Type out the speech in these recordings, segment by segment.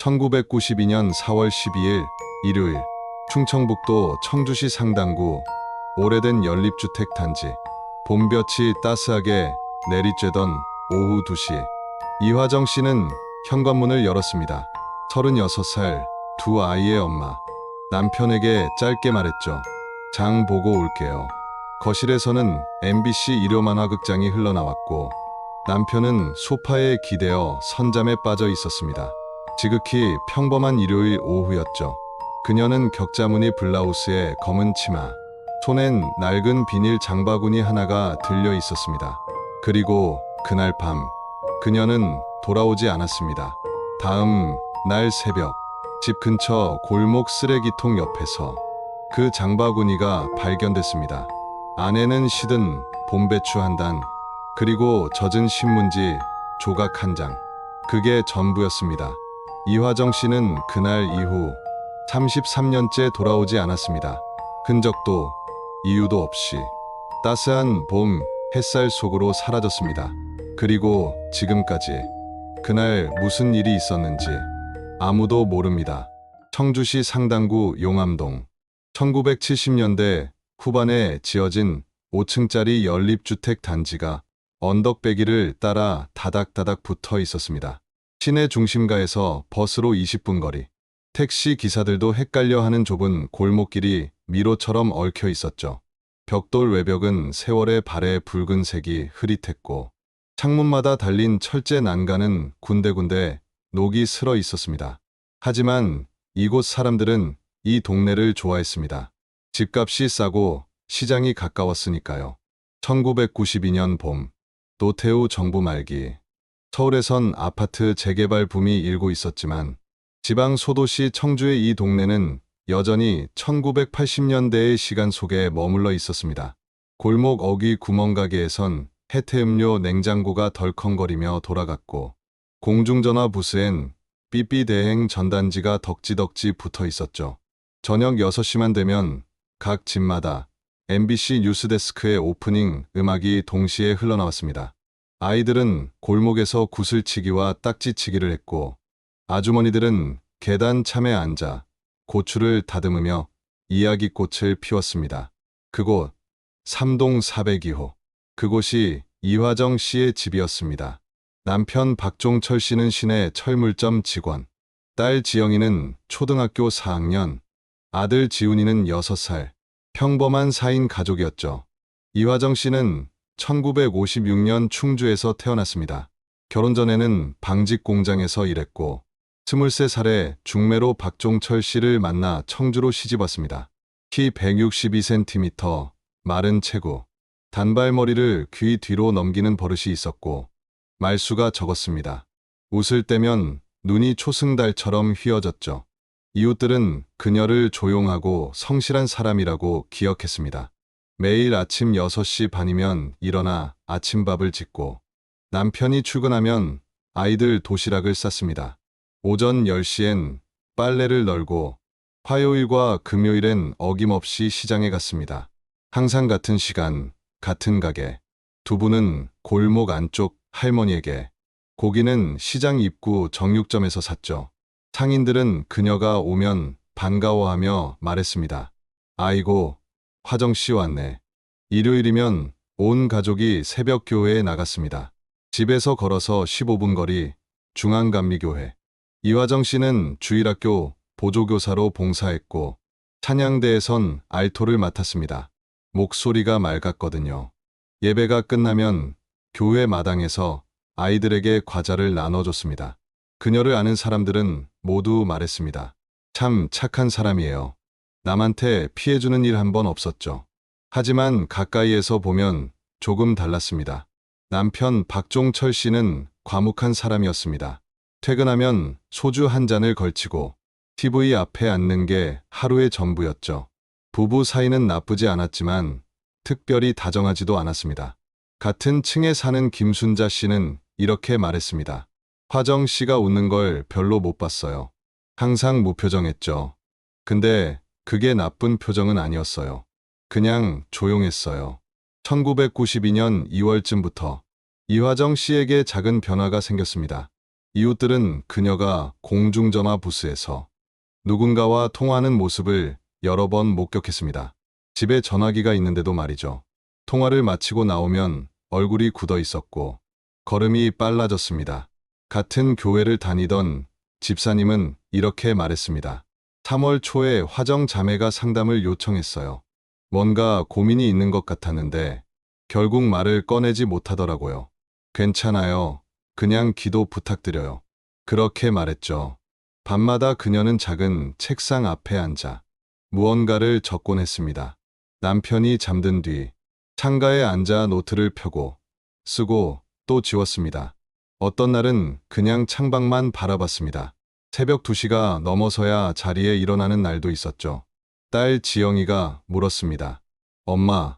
1992년 4월 12일 일요일 충청북도 청주시 상당구 오래된 연립주택 단지 봄볕이 따스하게 내리쬐던 오후 2시 이화정 씨는 현관문을 열었습니다. 36살 두 아이의 엄마. 남편에게 짧게 말했죠. 장 보고 올게요. 거실에서는 MBC 일요만화극장이 흘러나왔고 남편은 소파에 기대어 선잠에 빠져 있었습니다. 지극히 평범한 일요일 오후였죠. 그녀는 격자무늬 블라우스에 검은 치마, 손엔 낡은 비닐 장바구니 하나가 들려 있었습니다. 그리고 그날 밤 그녀는 돌아오지 않았습니다. 다음 날 새벽 집 근처 골목 쓰레기통 옆에서 그 장바구니가 발견됐습니다. 안에는 시든 봄배추 한 단, 그리고 젖은 신문지 조각 한 장. 그게 전부였습니다. 이화정 씨는 그날 이후 33년째 돌아오지 않았습니다. 흔적도 이유도 없이 따스한 봄 햇살 속으로 사라졌습니다. 그리고 지금까지 그날 무슨 일이 있었는지 아무도 모릅니다. 청주시 상당구 용암동 1970년대 후반에 지어진 5층짜리 연립주택 단지가 언덕배기를 따라 다닥다닥 붙어 있었습니다. 시내 중심가에서 버스로 20분 거리, 택시 기사들도 헷갈려하는 좁은 골목길이 미로처럼 얽혀 있었죠. 벽돌 외벽은 세월의 발에 붉은색이 흐릿했고 창문마다 달린 철제 난간은 군데군데 녹이 슬어 있었습니다. 하지만 이곳 사람들은 이 동네를 좋아했습니다. 집값이 싸고 시장이 가까웠으니까요. 1992년 봄, 노태우 정부 말기, 서울에선 아파트 재개발 붐이 일고 있었지만 지방 소도시 청주의 이 동네는 여전히 1980년대의 시간 속에 머물러 있었습니다. 골목 어귀 구멍가게에선 해태음료 냉장고가 덜컹거리며 돌아갔고 공중전화 부스엔 삐삐대행 전단지가 덕지덕지 붙어 있었죠. 저녁 6시만 되면 각 집마다 MBC 뉴스데스크의 오프닝 음악이 동시에 흘러나왔습니다. 아이들은 골목에서 구슬치기와 딱지치기를 했고 아주머니들은 계단 참에 앉아 고추를 다듬으며 이야기꽃을 피웠습니다. 그곳 3동 402호. 그곳이 이화정 씨의 집이었습니다. 남편 박종철 씨는 시내 철물점 직원, 딸 지영이는 초등학교 4학년, 아들 지훈이는 6살. 평범한 4인 가족이었죠. 이화정 씨는 1956년 충주에서 태어났습니다. 결혼 전에는 방직 공장에서 일했고 23살에 중매로 박종철 씨를 만나 청주로 시집왔습니다. 키 162cm, 마른 체구, 단발머리를 귀 뒤로 넘기는 버릇이 있었고 말수가 적었습니다. 웃을 때면 눈이 초승달처럼 휘어졌죠. 이웃들은 그녀를 조용하고 성실한 사람이라고 기억했습니다. 매일 아침 6시 반이면 일어나 아침밥을 짓고 남편이 출근하면 아이들 도시락을 쌌습니다. 오전 10시엔 빨래를 널고 화요일과 금요일엔 어김없이 시장에 갔습니다. 항상 같은 시간, 같은 가게. 두부는 골목 안쪽 할머니에게, 고기는 시장 입구 정육점에서 샀죠. 상인들은 그녀가 오면 반가워하며 말했습니다. 아이고, 화정씨 왔네. 일요일이면 온 가족이 새벽 교회에 나갔습니다. 집에서 걸어서 15분 거리 중앙감리교회. 이화정 씨는 주일학교 보조교사로 봉사했고 찬양대에선 알토를 맡았습니다. 목소리가 맑았거든요. 예배가 끝나면 교회 마당에서 아이들에게 과자를 나눠줬습니다. 그녀를 아는 사람들은 모두 말했습니다. 참 착한 사람이에요. 남한테 피해주는 일 한 번 없었죠. 하지만 가까이에서 보면 조금 달랐습니다. 남편 박종철 씨는 과묵한 사람이었습니다. 퇴근하면 소주 한 잔을 걸치고 TV 앞에 앉는 게 하루의 전부였죠. 부부 사이는 나쁘지 않았지만 특별히 다정하지도 않았습니다. 같은 층에 사는 김순자 씨는 이렇게 말했습니다. 화정 씨가 웃는 걸 별로 못 봤어요. 항상 무표정했죠. 근데 그게 나쁜 표정은 아니었어요. 그냥 조용했어요. 1992년 2월쯤부터 이화정 씨에게 작은 변화가 생겼습니다. 이웃들은 그녀가 공중전화 부스에서 누군가와 통화하는 모습을 여러 번 목격했습니다. 집에 전화기가 있는데도 말이죠. 통화를 마치고 나오면 얼굴이 굳어 있었고 걸음이 빨라졌습니다. 같은 교회를 다니던 집사님은 이렇게 말했습니다. 3월 초에 화정 자매가 상담을 요청했어요. 뭔가 고민이 있는 것 같았는데 결국 말을 꺼내지 못하더라고요. 괜찮아요. 그냥 기도 부탁드려요. 그렇게 말했죠. 밤마다 그녀는 작은 책상 앞에 앉아 무언가를 적곤 했습니다. 남편이 잠든 뒤 창가에 앉아 노트를 펴고 쓰고 또 지웠습니다. 어떤 날은 그냥 창밖만 바라봤습니다. 새벽 2시가 넘어서야 자리에 일어나는 날도 있었죠. 딸 지영이가 물었습니다. 엄마,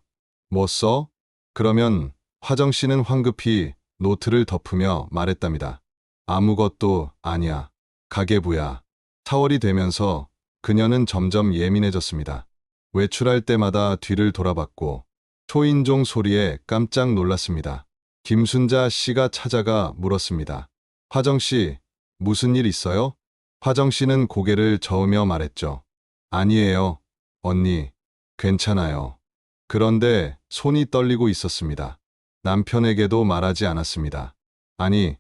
뭐 써? 그러면 화정 씨는 황급히 노트를 덮으며 말했답니다. 아무것도 아니야. 가계부야. 4월이 되면서 그녀는 점점 예민해졌습니다. 외출할 때마다 뒤를 돌아봤고 초인종 소리에 깜짝 놀랐습니다. 김순자 씨가 찾아가 물었습니다. 화정 씨, 무슨 일 있어요? 화정 씨는 고개를 저으며 말했죠. 아니에요, 언니. 괜찮아요. 그런데 손이 떨리고 있었습니다. 남편에게도 말하지 않았습니다. 아니,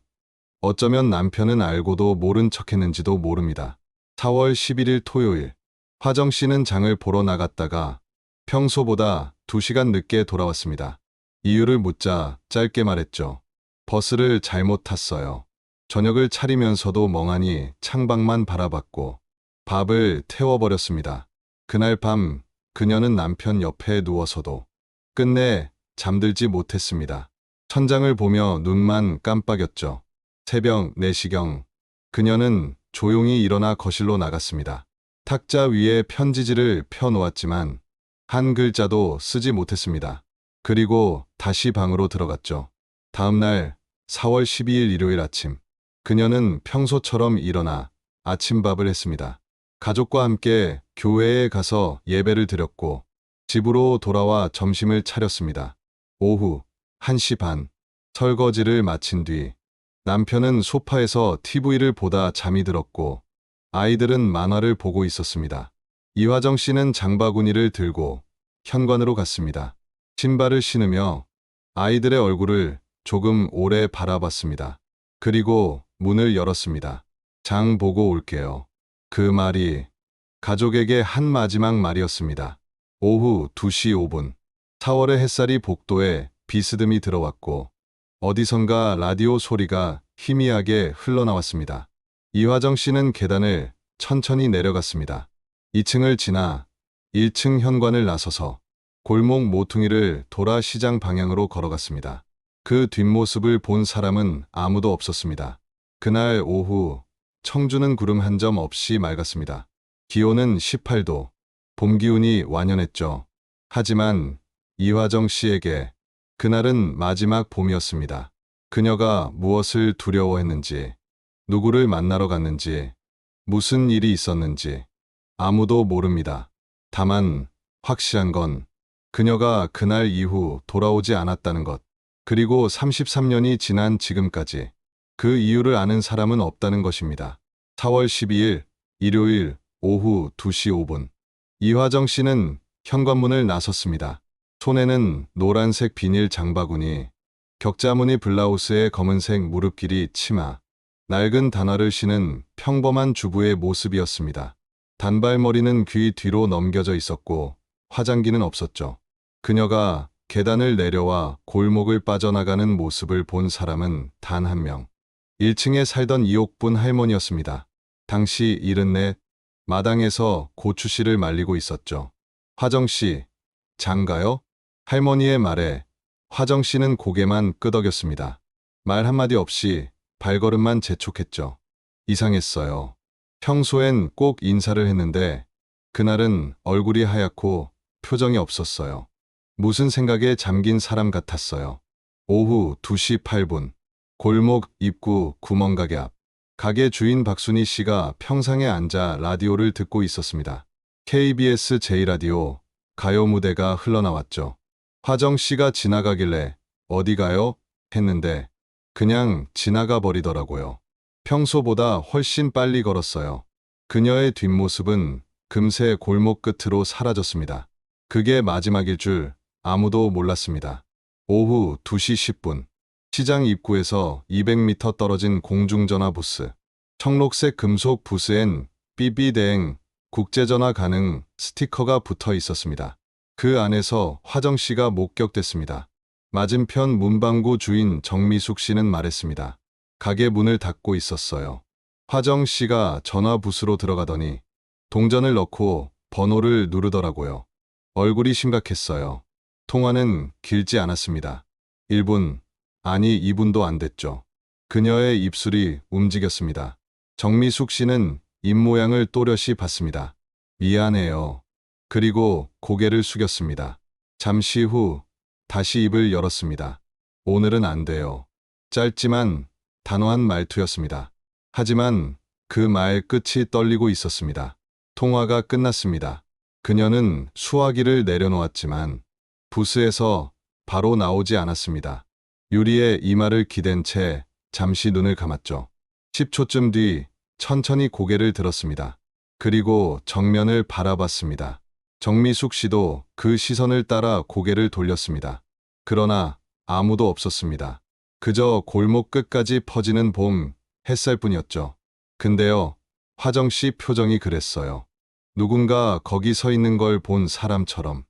어쩌면 남편은 알고도 모른 척했는지도 모릅니다. 4월 11일 토요일, 화정 씨는 장을 보러 나갔다가 평소보다 2시간 늦게 돌아왔습니다. 이유를 묻자 짧게 말했죠. 버스를 잘못 탔어요. 저녁을 차리면서도 멍하니 창밖만 바라봤고 밥을 태워버렸습니다. 그날 밤 그녀는 남편 옆에 누워서도 끝내 잠들지 못했습니다. 천장을 보며 눈만 깜빡였죠. 새벽 4시경 그녀는 조용히 일어나 거실로 나갔습니다. 탁자 위에 편지지를 펴놓았지만 한 글자도 쓰지 못했습니다. 그리고 다시 방으로 들어갔죠. 다음 날 4월 12일 일요일 아침 그녀는 평소처럼 일어나 아침밥을 했습니다. 가족과 함께 교회에 가서 예배를 드렸고 집으로 돌아와 점심을 차렸습니다. 오후 1시 반 설거지를 마친 뒤 남편은 소파에서 TV를 보다 잠이 들었고 아이들은 만화를 보고 있었습니다. 이화정 씨는 장바구니를 들고 현관으로 갔습니다. 신발을 신으며 아이들의 얼굴을 조금 오래 바라봤습니다. 그리고 문을 열었습니다. 장 보고 올게요. 그 말이 가족에게 한 마지막 말이었습니다. 오후 2시 5분 4월의 햇살이 복도에 비스듬히 들어왔고 어디선가 라디오 소리가 희미하게 흘러나왔습니다. 이화정 씨는 계단을 천천히 내려갔습니다. 2층을 지나 1층 현관을 나서서 골목 모퉁이를 돌아 시장 방향으로 걸어갔습니다. 그 뒷모습을 본 사람은 아무도 없었습니다. 그날 오후 청주는 구름 한 점 없이 맑았습니다. 기온은 18도, 봄 기운이 완연했죠. 하지만 이화정 씨에게 그날은 마지막 봄이었습니다. 그녀가 무엇을 두려워했는지, 누구를 만나러 갔는지, 무슨 일이 있었는지 아무도 모릅니다. 다만 확실한 건 그녀가 그날 이후 돌아오지 않았다는 것, 그리고 33년이 지난 지금까지 그 이유를 아는 사람은 없다는 것입니다. 4월 12일 일요일 오후 2시 5분 이화정 씨는 현관문을 나섰습니다. 손에는 노란색 비닐 장바구니, 격자무늬 블라우스에 검은색 무릎길이 치마, 낡은 단화를 신은 평범한 주부의 모습이었습니다. 단발머리는 귀 뒤로 넘겨져 있었고 화장기는 없었죠. 그녀가 계단을 내려와 골목을 빠져나가는 모습을 본 사람은 단 한 명. 1층에 살던 이옥분 할머니였습니다. 당시 74, 마당에서 고추씨를 말리고 있었죠. 화정 씨, 장가요? 할머니의 말에 화정 씨는 고개만 끄덕였습니다. 말 한마디 없이 발걸음만 재촉했죠. 이상했어요. 평소엔 꼭 인사를 했는데 그날은 얼굴이 하얗고 표정이 없었어요. 무슨 생각에 잠긴 사람 같았어요. 오후 2시 8분 골목 입구 구멍가게 앞 가게 주인 박순희 씨가 평상에 앉아 라디오를 듣고 있었습니다. KBS 제1라디오 가요 무대가 흘러나왔죠. 화정 씨가 지나가길래 어디 가요? 했는데 그냥 지나가 버리더라고요. 평소보다 훨씬 빨리 걸었어요. 그녀의 뒷모습은 금세 골목 끝으로 사라졌습니다. 그게 마지막일 줄 아무도 몰랐습니다. 오후 2시 10분. 시장 입구에서 200m 떨어진 공중전화 부스. 청록색 금속 부스엔 삐삐대행 국제전화 가능 스티커가 붙어 있었습니다. 그 안에서 화정 씨가 목격됐습니다. 맞은편 문방구 주인 정미숙 씨는 말했습니다. 가게 문을 닫고 있었어요. 화정 씨가 전화 부스로 들어가더니 동전을 넣고 번호를 누르더라고요. 얼굴이 심각했어요. 통화는 길지 않았습니다. 1분, 아니 2분도 안 됐죠. 그녀의 입술이 움직였습니다. 정미숙 씨는 입모양을 또렷이 봤습니다. 미안해요. 그리고 고개를 숙였습니다. 잠시 후 다시 입을 열었습니다. 오늘은 안 돼요. 짧지만 단호한 말투였습니다. 하지만 그 말 끝이 떨리고 있었습니다. 통화가 끝났습니다. 그녀는 수화기를 내려놓았지만 부스에서 바로 나오지 않았습니다. 유리에 이마를 기댄 채 잠시 눈을 감았죠. 10초쯤 뒤 천천히 고개를 들었습니다. 그리고 정면을 바라봤습니다. 정미숙 씨도 그 시선을 따라 고개를 돌렸습니다. 그러나 아무도 없었습니다. 그저 골목 끝까지 퍼지는 봄 햇살뿐이었죠. 근데요, 화정 씨 표정이 그랬어요. 누군가 거기 서 있는 걸 본 사람처럼.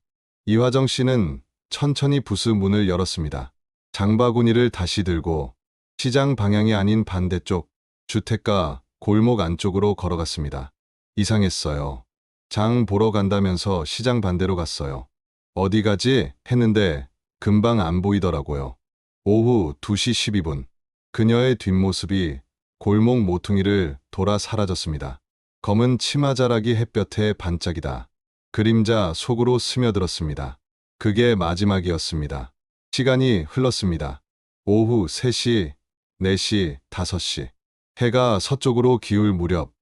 이화정 씨는 천천히 부스 문을 열었습니다. 장바구니를 다시 들고 시장 방향이 아닌 반대쪽 주택가 골목 안쪽으로 걸어갔습니다. 이상했어요. 장 보러 간다면서 시장 반대로 갔어요. 어디 가지? 했는데 금방 안 보이더라고요. 오후 2시 12분. 그녀의 뒷모습이 골목 모퉁이를 돌아 사라졌습니다. 검은 치마자락이 햇볕에 반짝이다. 그림자 속으로 스며들었습니다. 그게 마지막이었습니다. 시간이 흘렀습니다. 오후 3시, 4시, 5시. 해가 서쪽으로 기울 무렵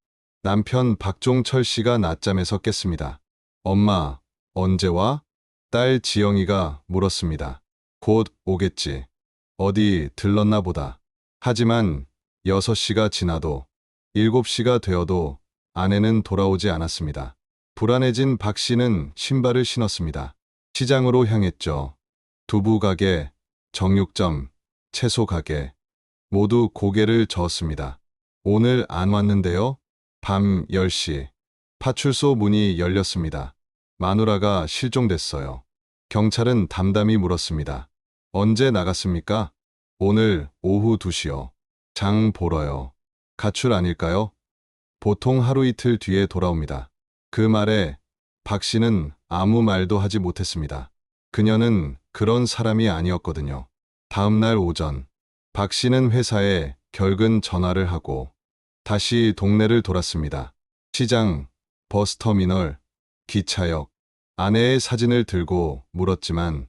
남편 박종철 씨가 낮잠에서 깼습니다. 엄마, 언제 와? 딸 지영이가 물었습니다. 곧 오겠지. 어디 들렀나 보다. 하지만 6시가 지나도 7시가 되어도 아내는 돌아오지 않았습니다. 불안해진 박 씨는 신발을 신었습니다. 시장으로 향했죠. 두부 가게, 정육점, 채소 가게. 모두 고개를 저었습니다. 오늘 안 왔는데요? 밤 10시. 파출소 문이 열렸습니다. 마누라가 실종됐어요. 경찰은 담담히 물었습니다. 언제 나갔습니까? 오늘 오후 2시요. 장 보러요. 가출 아닐까요? 보통 하루 이틀 뒤에 돌아옵니다. 그 말에 박 씨는 아무 말도 하지 못했습니다. 그녀는 그런 사람이 아니었거든요. 다음 날 오전, 박 씨는 회사에 결근 전화를 하고 다시 동네를 돌았습니다. 시장, 버스터미널, 기차역. 아내의 사진을 들고 물었지만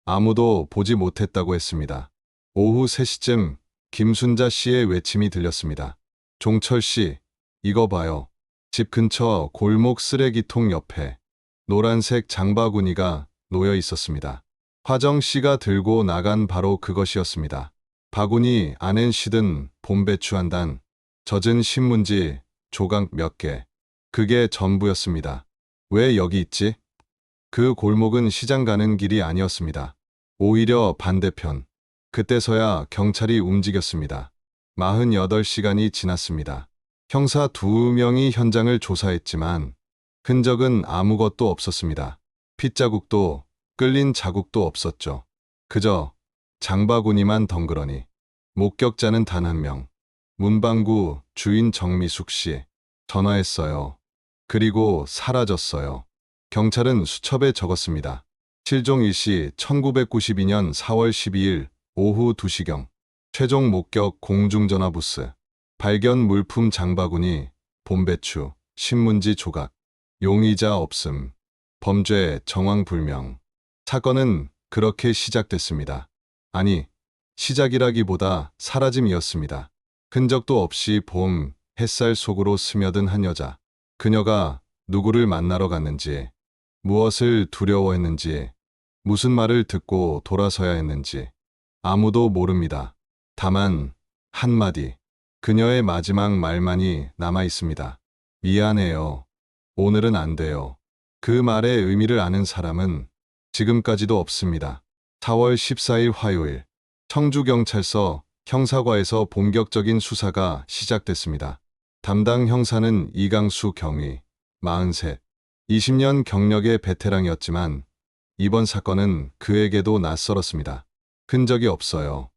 아무도 보지 못했다고 했습니다. 오후 3시쯤 김순자 씨의 외침이 들렸습니다. 종철 씨, 이거 봐요. 집 근처 골목 쓰레기통 옆에 노란색 장바구니가 놓여 있었습니다. 화정 씨가 들고 나간 바로 그것이었습니다. 바구니 안엔 시든 봄배추 한 단, 젖은 신문지 조각 몇 개. 그게 전부였습니다. 왜 여기 있지? 그 골목은 시장 가는 길이 아니었습니다. 오히려 반대편. 그때서야 경찰이 움직였습니다. 48시간이 지났습니다. 형사 2명이 현장을 조사했지만 흔적은 아무것도 없었습니다. 핏자국도 끌린 자국도 없었죠. 그저 장바구니만 덩그러니. 목격자는 단 한 명. 문방구 주인 정미숙 씨. 전화했어요. 그리고 사라졌어요. 경찰은 수첩에 적었습니다. 실종 일시 1992년 4월 12일 오후 2시경. 최종 목격 공중전화 부스. 발견 물품 장바구니, 봄배추, 신문지 조각. 용의자 없음. 범죄 정황 불명. 사건은 그렇게 시작됐습니다. 아니, 시작이라기보다 사라짐이었습니다. 흔적도 없이 봄, 햇살 속으로 스며든 한 여자. 그녀가 누구를 만나러 갔는지, 무엇을 두려워했는지, 무슨 말을 듣고 돌아서야 했는지 아무도 모릅니다. 다만 한마디. 그녀의 마지막 말만이 남아 있습니다. 미안해요. 오늘은 안 돼요. 그 말의 의미를 아는 사람은 지금까지도 없습니다. 4월 14일 화요일, 청주경찰서 형사과에서 본격적인 수사가 시작됐습니다. 담당 형사는 이강수 경위, 43, 20년 경력의 베테랑이었지만 이번 사건은 그에게도 낯설었습니다. 흔적이 없어요.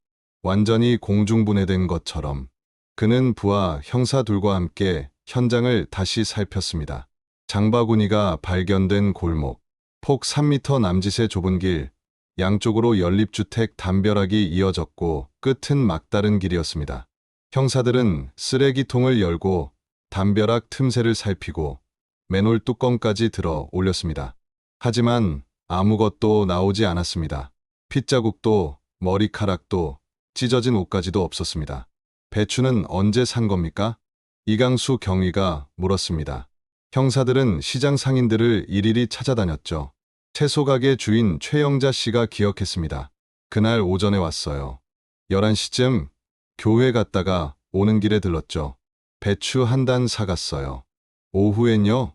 완전히 공중분해된 것처럼. 그는 부하 형사 둘과 함께 현장을 다시 살폈습니다. 장바구니가 발견된 골목, 폭 3m 남짓의 좁은 길, 양쪽으로 연립주택 담벼락이 이어졌고 끝은 막다른 길이었습니다. 형사들은 쓰레기통을 열고 담벼락 틈새를 살피고 맨홀 뚜껑까지 들어 올렸습니다. 하지만 아무것도 나오지 않았습니다. 핏자국도 머리카락도 찢어진 옷까지도 없었습니다. 배추는 언제 산 겁니까? 이강수 경위가 물었습니다. 형사들은 시장 상인들을 일일이 찾아다녔죠. 채소가게 주인 최영자 씨가 기억했습니다. 그날 오전에 왔어요. 11시쯤 교회 갔다가 오는 길에 들렀죠. 배추 한 단 사갔어요. 오후엔요?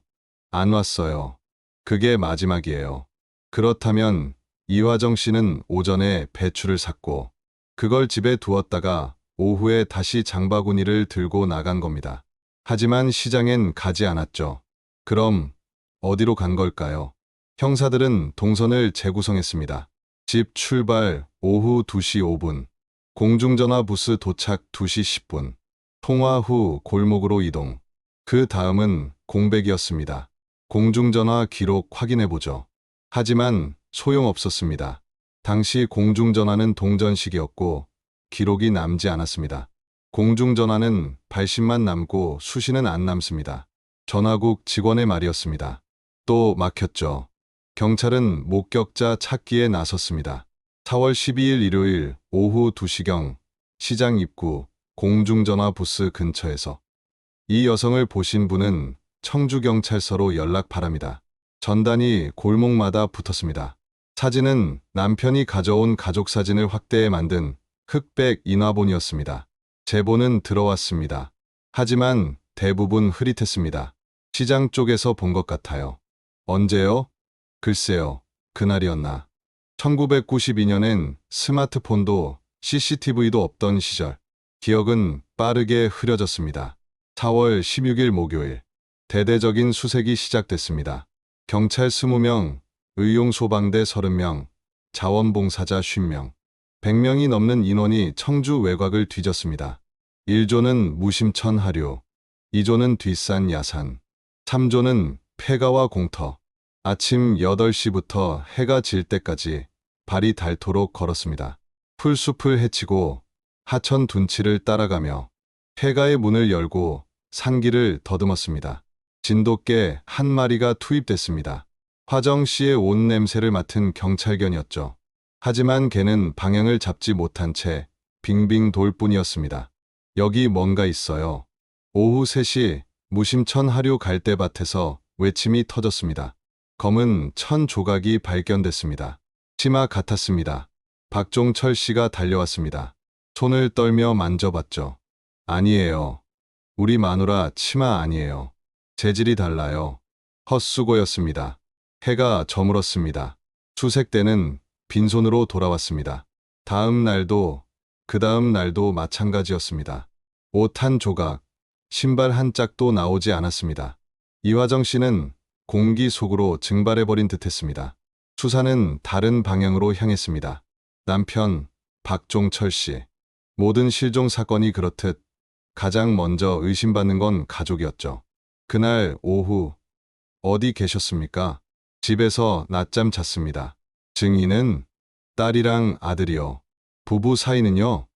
안 왔어요. 그게 마지막이에요. 그렇다면 이화정 씨는 오전에 배추를 샀고 그걸 집에 두었다가 오후에 다시 장바구니를 들고 나간 겁니다. 하지만 시장엔 가지 않았죠. 그럼 어디로 간 걸까요? 형사들은 동선을 재구성했습니다. 집 출발 오후 2시 5분, 공중전화 부스 도착 2시 10분, 통화 후 골목으로 이동. 그 다음은 공백이었습니다. 공중전화 기록 확인해보죠. 하지만 소용없었습니다. 당시 공중전화는 동전식이었고 기록이 남지 않았습니다. 공중전화는 발신만 남고 수신은 안 남습니다. 전화국 직원의 말이었습니다. 또 막혔죠. 경찰은 목격자 찾기에 나섰습니다. 4월 12일 일요일 오후 2시경 시장 입구 공중전화 부스 근처에서 이 여성을 보신 분은 청주경찰서로 연락 바랍니다. 전단이 골목마다 붙었습니다. 사진은 남편이 가져온 가족사진을 확대해 만든 흑백 인화본이었습니다. 제보는 들어왔습니다. 하지만 대부분 흐릿했습니다. 시장 쪽에서 본 것 같아요. 언제요? 글쎄요. 그날이었나. 1992년엔 스마트폰도 CCTV도 없던 시절. 기억은 빠르게 흐려졌습니다. 4월 16일 목요일. 대대적인 수색이 시작됐습니다. 경찰 20명, 의용소방대 30명, 자원봉사자 50명. 100명이 넘는 인원이 청주 외곽을 뒤졌습니다. 1조는 무심천 하류, 2조는 뒷산 야산, 3조는 폐가와 공터. 아침 8시부터 해가 질 때까지 발이 닳도록 걸었습니다. 풀숲을 헤치고 하천 둔치를 따라가며 폐가의 문을 열고 산길을 더듬었습니다. 진돗개 한 마리가 투입됐습니다. 화정 씨의 옷 냄새를 맡은 경찰견이었죠. 하지만 개는 방향을 잡지 못한 채 빙빙 돌 뿐이었습니다. 여기 뭔가 있어요. 오후 3시 무심천 하류 갈대밭에서 외침이 터졌습니다. 검은 천 조각이 발견됐습니다. 치마 같았습니다. 박종철 씨가 달려왔습니다. 손을 떨며 만져봤죠. 아니에요. 우리 마누라 치마 아니에요. 재질이 달라요. 헛수고였습니다. 해가 저물었습니다. 수색대는 빈손으로 돌아왔습니다. 다음 날도 그 다음 날도 마찬가지였습니다. 옷 한 조각, 신발 한 짝도 나오지 않았습니다. 이화정 씨는 공기 속으로 증발해버린 듯했습니다. 수사는 다른 방향으로 향했습니다. 남편 박종철 씨. 모든 실종 사건이 그렇듯 가장 먼저 의심받는 건 가족이었죠. 그날 오후 어디 계셨습니까? 집에서 낮잠 잤습니다. 증인은 딸이랑 아들이요. 부부 사이는요?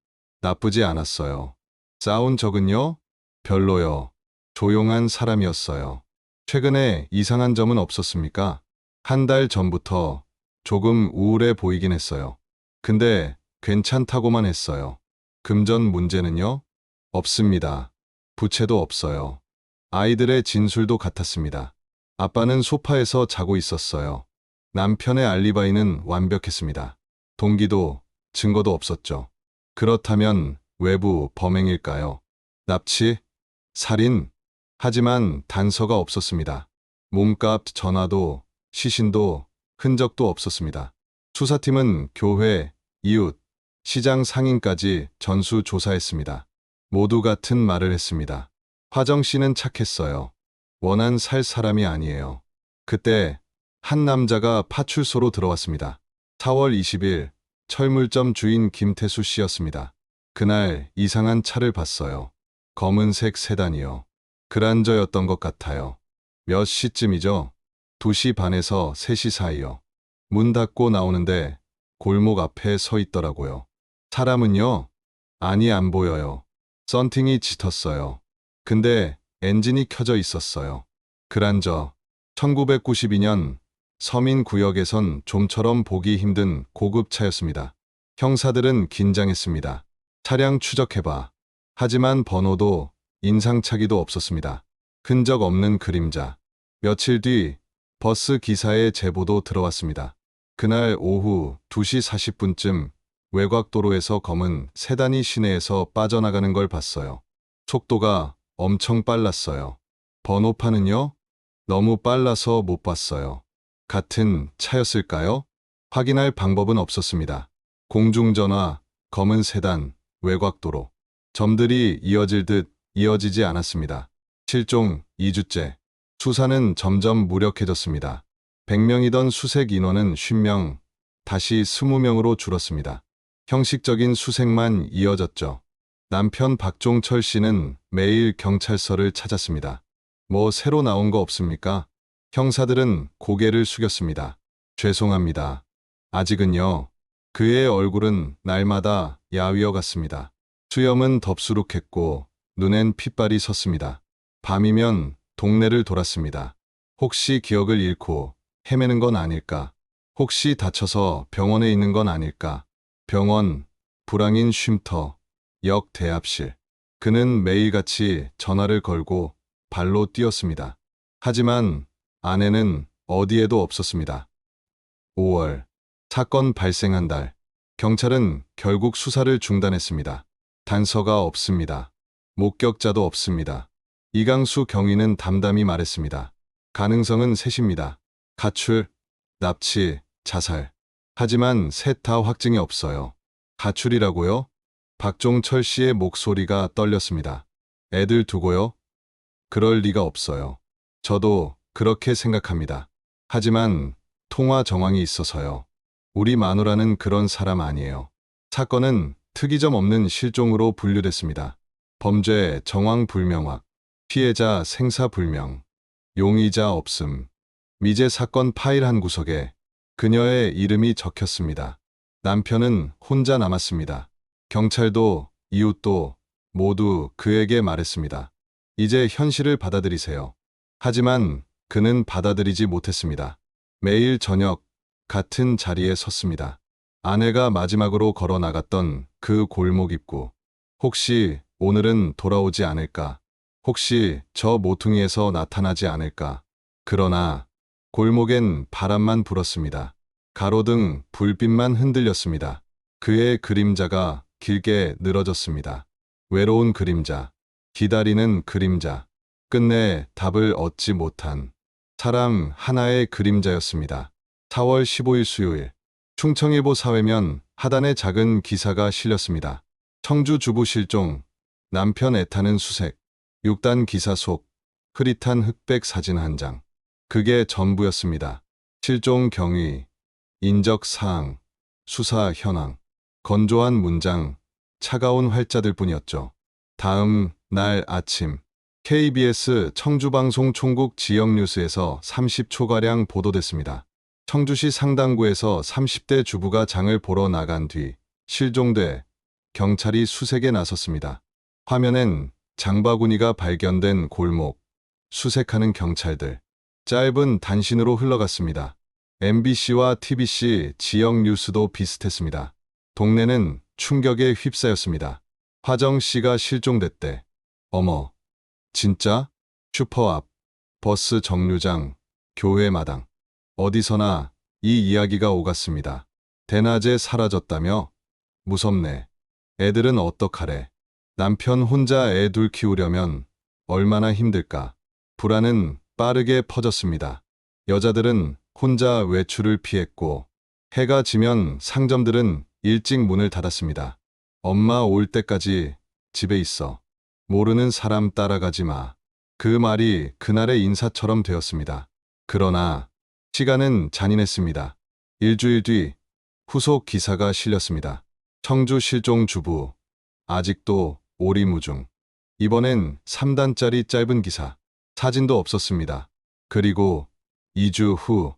나쁘지 않았어요. 싸운 적은요? 별로요. 조용한 사람이었어요. 최근에 이상한 점은 없었습니까? 한 달 전부터 조금 우울해 보이긴 했어요. 근데 괜찮다고만 했어요. 금전 문제는요? 없습니다. 부채도 없어요. 아이들의 진술도 같았습니다. 아빠는 소파에서 자고 있었어요. 남편의 알리바이는 완벽했습니다. 동기도 증거도 없었죠. 그렇다면 외부 범행일까요? 납치, 살인. 하지만 단서가 없었습니다. 몸값, 전화도, 시신도, 흔적도 없었습니다. 수사팀은 교회, 이웃, 시장 상인까지 전수조사했습니다. 모두 같은 말을 했습니다. 화정 씨는 착했어요. 원한 살 사람이 아니에요. 그때 한 남자가 파출소로 들어왔습니다. 4월 20일 철물점 주인 김태수 씨였습니다. 그날 이상한 차를 봤어요. 검은색 세단이요. 그란저였던 것 같아요. 몇 시쯤이죠? 2시 반에서 3시 사이요. 문 닫고 나오는데 골목 앞에 서 있더라고요. 사람은요? 아니, 안 보여요. 썬팅이 짙었어요. 근데 엔진이 켜져 있었어요. 그란저. 1992년 서민구역에선 좀처럼 보기 힘든 고급차였습니다. 형사들은 긴장했습니다. 차량 추적해봐. 하지만 번호도 인상착의도 없었습니다. 흔적 없는 그림자. 며칠 뒤 버스 기사의 제보도 들어왔습니다. 그날 오후 2시 40분쯤 외곽도로에서 검은 세단이 시내에서 빠져나가는 걸 봤어요. 속도가 엄청 빨랐어요. 번호판은요? 너무 빨라서 못 봤어요. 같은 차였을까요? 확인할 방법은 없었습니다. 공중전화, 검은 세단, 외곽도로. 점들이 이어질 듯 이어지지 않았습니다. 실종 2주째. 수사는 점점 무력해졌습니다. 100명이던 수색 인원은 50명, 다시 20명으로 줄었습니다. 형식적인 수색만 이어졌죠. 남편 박종철 씨는 매일 경찰서를 찾았습니다. 뭐 새로 나온 거 없습니까? 형사들은 고개를 숙였습니다. 죄송합니다. 아직은요. 그의 얼굴은 날마다 야위어 갔습니다. 수염은 덥수룩했고 눈엔 핏발이 섰습니다. 밤이면 동네를 돌았습니다. 혹시 기억을 잃고 헤매는 건 아닐까? 혹시 다쳐서 병원에 있는 건 아닐까? 병원, 불황인 쉼터, 역 대합실. 그는 매일같이 전화를 걸고 발로 뛰었습니다. 하지만 아내는 어디에도 없었습니다. 5월, 사건 발생한 달, 경찰은 결국 수사를 중단했습니다. 단서가 없습니다. 목격자도 없습니다. 이강수 경위는 담담히 말했습니다. 가능성은 셋입니다. 가출, 납치, 자살. 하지만 셋 다 확증이 없어요. 가출이라고요? 박종철 씨의 목소리가 떨렸습니다. 애들 두고요? 그럴 리가 없어요. 저도 그렇게 생각합니다. 하지만 통화 정황이 있어서요. 우리 마누라는 그런 사람 아니에요. 사건은 특이점 없는 실종으로 분류됐습니다. 범죄 정황 불명확, 피해자 생사불명, 용의자 없음. 미제 사건 파일 한 구석에 그녀의 이름이 적혔습니다. 남편은 혼자 남았습니다. 경찰도 이웃도 모두 그에게 말했습니다. 이제 현실을 받아들이세요. 하지만 그는 받아들이지 못했습니다. 매일 저녁 같은 자리에 섰습니다. 아내가 마지막으로 걸어 나갔던 그 골목 입구. 혹시 오늘은 돌아오지 않을까? 혹시 저 모퉁이에서 나타나지 않을까? 그러나 골목엔 바람만 불었습니다. 가로등 불빛만 흔들렸습니다. 그의 그림자가 길게 늘어졌습니다. 외로운 그림자, 기다리는 그림자, 끝내 답을 얻지 못한 사람 하나의 그림자였습니다. 4월 15일 수요일, 충청일보 사회면 하단에 작은 기사가 실렸습니다. 청주 주부 실종, 남편 애타는 수색, 6단 기사 속 흐릿한 흑백 사진 한 장. 그게 전부였습니다. 실종 경위, 인적 사항, 수사 현황, 건조한 문장, 차가운 활자들 뿐이었죠. 다음 날 아침, KBS 청주방송 총국 지역뉴스에서 30초가량 보도됐습니다. 청주시 상당구에서 30대 주부가 장을 보러 나간 뒤 실종돼 경찰이 수색에 나섰습니다. 화면엔 장바구니가 발견된 골목, 수색하는 경찰들. 짧은 단신으로 흘러갔습니다. MBC와 TBC 지역 뉴스도 비슷했습니다. 동네는 충격에 휩싸였습니다. 화정 씨가 실종됐대. 어머, 진짜? 슈퍼 앞, 버스 정류장, 교회 마당. 어디서나 이 이야기가 오갔습니다. 대낮에 사라졌다며? 무섭네. 애들은 어떡하래? 남편 혼자 애 둘 키우려면 얼마나 힘들까. 불안은 빠르게 퍼졌습니다. 여자들은 혼자 외출을 피했고 해가 지면 상점들은 일찍 문을 닫았습니다. 엄마 올 때까지 집에 있어. 모르는 사람 따라가지 마. 그 말이 그날의 인사처럼 되었습니다. 그러나 시간은 잔인했습니다. 일주일 뒤 후속 기사가 실렸습니다. 청주 실종 주부, 아직도 오리무중. 이번엔 3단짜리 짧은 기사, 사진도 없었습니다. 그리고 2주 후